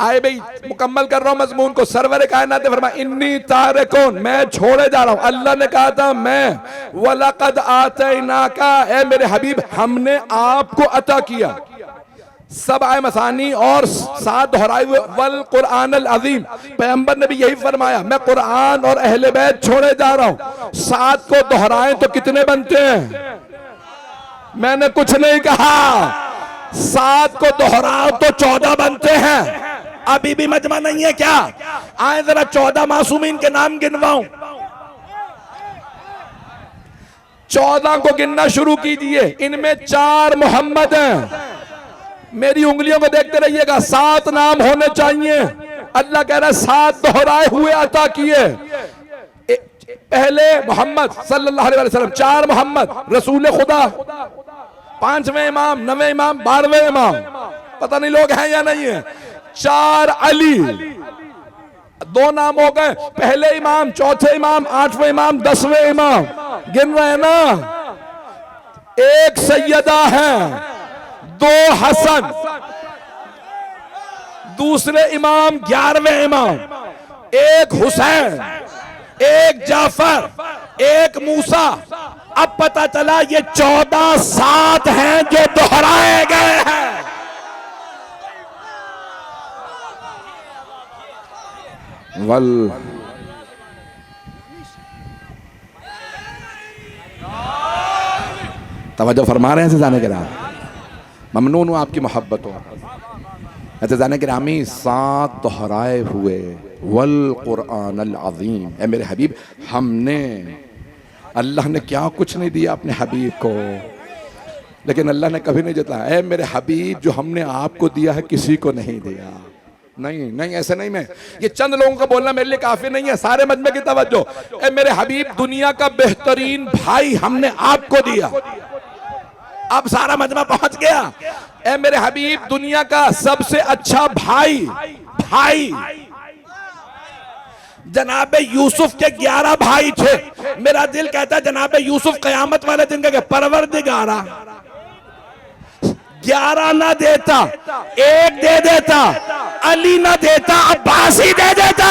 आए भाई मुकम्मल कर रहा हूं मजमून को। सरवर कायनात फरमाया इन्नी तारिकुन, मैं छोड़े जा रहा हूं। अल्लाह ने कहा था मैं वलक़द आतैनाका, ए मेरे हबीब हमने आपको अता किया सब आए मसानी और 7 दोहराए हुए वल कुरान अल अजीम। पैगंबर ने भी यही फरमाया मैं कुरान और अहले बैत छोड़े जा रहा हूं। 7 को दोहराएं तो कितने बनते हैं? मैंने कुछ नहीं कहा, 7 को दोहराओ तो 14 बनते हैं। अभी भी मजमा नहीं है क्या? आए जरा 14 मासूमीन के नाम गिनवाऊं। 14 को गिनना शुरू कीजिए, इनमें 4 मोहम्मद हैं। मेरी उंगलियों को देखते रहिएगा, 7 नाम होने चाहिए। अल्लाह कह रहा है 7 दोहराए हुए अता किए। पहले मोहम्मद सल्लल्लाहु अलैहि वसल्लम, 4 मोहम्मद रसूल खुदा, 5वें इमाम, 9वें इमाम, 12वें इमाम, पता नहीं लोग हैं या नहीं है। 4 अली, 2 नाम हो गए, पहले इमाम, चौथे इमाम, 8वें इमाम, 10वें इमाम, गिन रहे हैं ना। 1 सैयदा है, 2 हसन, दूसरे इमाम 11वें इमाम, 1 हुसैन, 1 जाफर, 1 मूसा। अब पता चला ये 14 7 हैं जो दोहराए गए हैं। वल तवज्जो फरमा रहे हैं जाने के नाम, ममनून हूं आपकी मोहब्बत हो। अच्छा जाने के नामी 7 दोहराए हुए वल कुरान अल अज़ीम। ए मेरे हबीब हमने, अल्लाह ने क्या कुछ नहीं दिया अपने हबीब को, लेकिन अल्लाह ने कभी नहीं जताया ए मेरे हबीब जो हमने आपको दिया है किसी को नहीं दिया। नहीं नहीं, ऐसे नहीं। मैं ये चंद लोगों का बोलना मेरे लिए काफी नहीं है, सारे मजमे की तवज्जो। ए मेरे हबीब दुनिया का बेहतरीन भाई हमने आपको दिया। अब सारा मजमा पहुंच गया। ए मेरे हबीब दुनिया का सबसे अच्छा भाई, जनाबे यूसुफ के 11 भाई थे। मेरा दिल कहता है जनाबे यूसुफ कयामत वाले दिन का परवरदिगारा 11 ना देता, 1 दे देता, अली ना देता, अब्बास ही दे देता।